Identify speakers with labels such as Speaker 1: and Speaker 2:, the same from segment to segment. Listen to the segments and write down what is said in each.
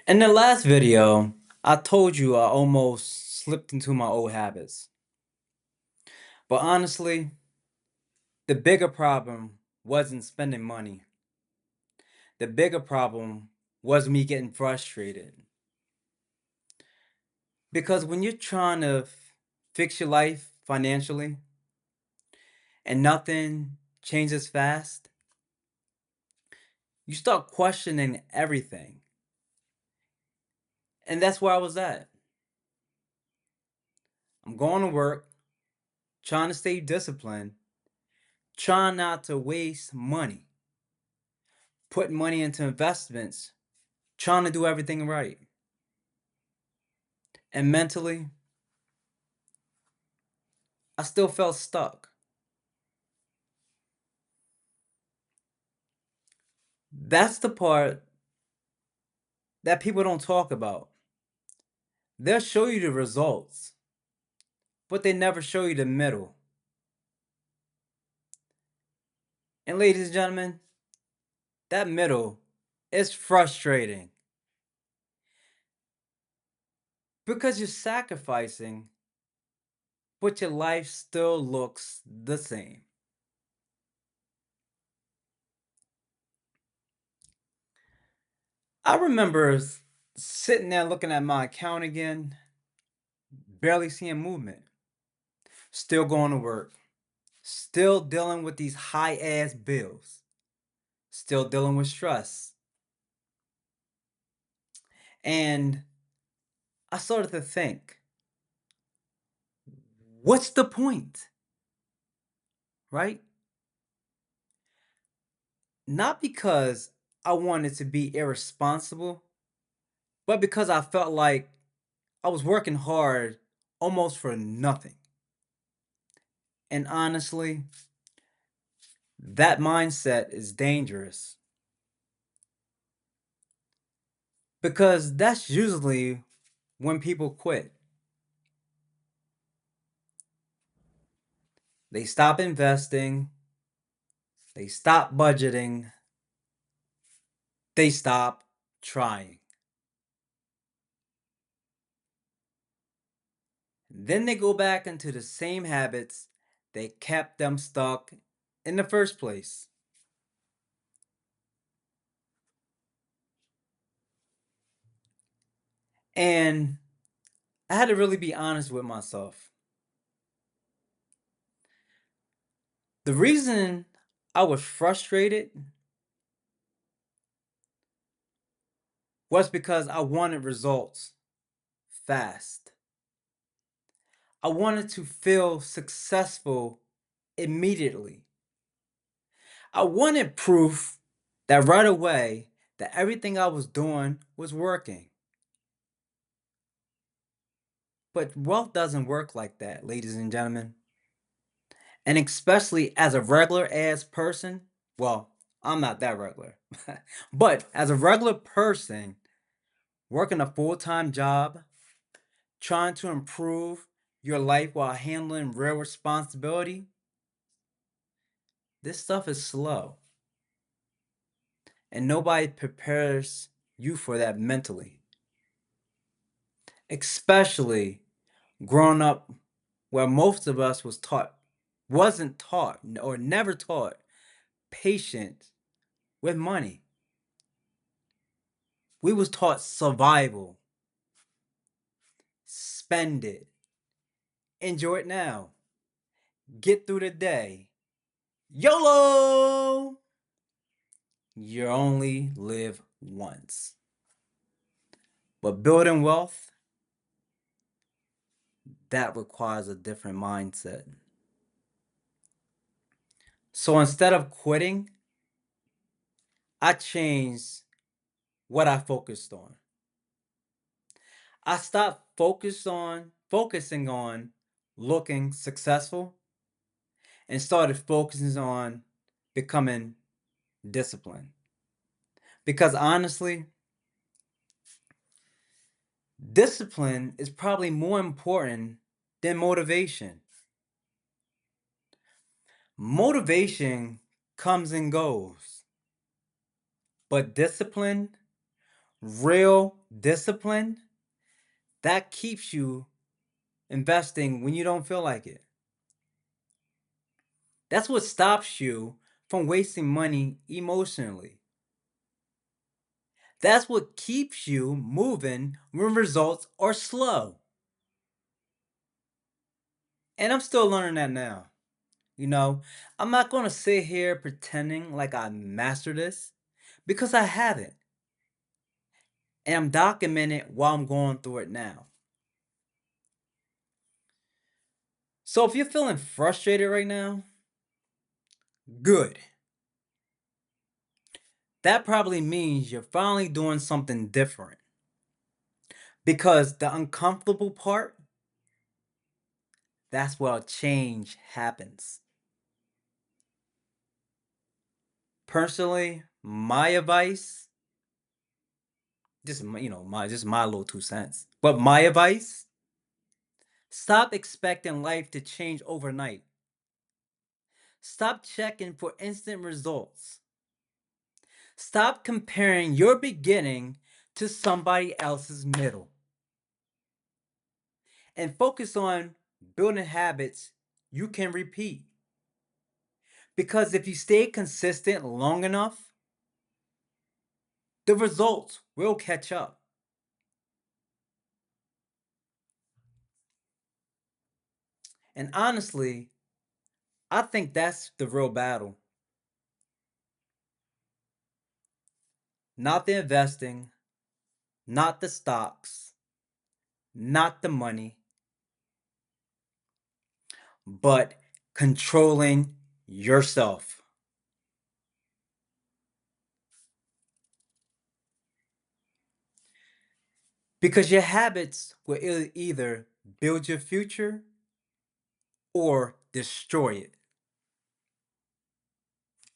Speaker 1: In the last video, I told you I almost slipped into my old habits. But honestly, the bigger problem wasn't spending money. The bigger problem was me getting frustrated. Because when you're trying to fix your life financially and nothing changes fast, you start questioning everything. And that's where I was at. I'm going to work, trying to stay disciplined, trying not to waste money, putting money into investments, trying to do everything right. And mentally, I still felt stuck. That's the part that people don't talk about. They'll show you the results, but they never show you the middle. And ladies and gentlemen, that middle is frustrating because you're sacrificing, but your life still looks the same. I remember sitting there looking at my account again, barely seeing movement, still going to work, still dealing with these high ass bills, still dealing with stress. And I started to think, what's the point? Right? Not because I wanted to be irresponsible, but because I felt like I was working hard almost for nothing. And honestly, that mindset is dangerous because that's usually when people quit. They stop investing, they stop budgeting, they stop trying. Then they go back into the same habits that kept them stuck in the first place. And I had to really be honest with myself. The reason I was frustrated was because I wanted results fast. I wanted to feel successful immediately. I wanted proof that right away that everything I was doing was working. But wealth doesn't work like that, ladies and gentlemen. And especially as a regular ass person, well, I'm not that regular. But as a regular person working a full-time job, trying to improve your life while handling real responsibility, this stuff is slow. And nobody prepares you for that mentally. Especially growing up where most of us wasn't taught or never taught patience with money. We was taught survival, spend it, enjoy it now, get through the day. YOLO! You only live once. But building wealth, that requires a different mindset. So instead of quitting, I changed what I focused on. I stopped focusing on looking successful and started focusing on becoming disciplined. Because honestly, discipline is probably more important than motivation. Motivation comes and goes, but discipline real discipline that keeps you investing when you don't feel like it. That's what stops you from wasting money emotionally. That's what keeps you moving when results are slow. And I'm still learning that now. You know, I'm not going to sit here pretending like I mastered this because I haven't. And I'm documenting it while I'm going through it now. So if you're feeling frustrated right now, good. That probably means you're finally doing something different. Because the uncomfortable part, that's where change happens. Personally, my advice, just my little 2 cents. But my advice, stop expecting life to change overnight. Stop checking for instant results. Stop comparing your beginning to somebody else's middle. And focus on building habits you can repeat. Because if you stay consistent long enough, the results will catch up. And honestly, I think that's the real battle. Not the investing, not the stocks, not the money, but controlling yourself. Because your habits will either build your future or destroy it.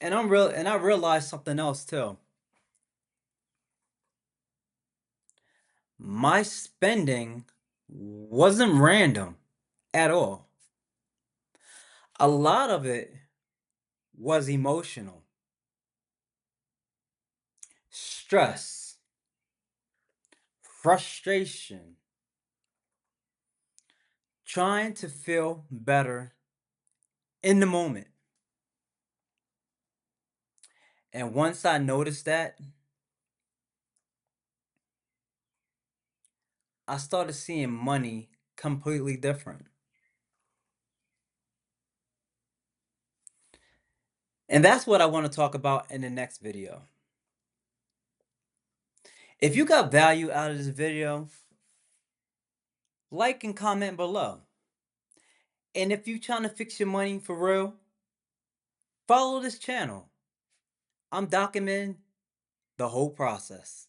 Speaker 1: And I realized something else too. My spending wasn't random at all. A lot of it was emotional. Stress, frustration, trying to feel better in the moment. And once I noticed that, I started seeing money completely different. And that's what I want to talk about in the next video. If you got value out of this video, like and comment below. And if you're trying to fix your money for real, follow this channel. I'm documenting the whole process.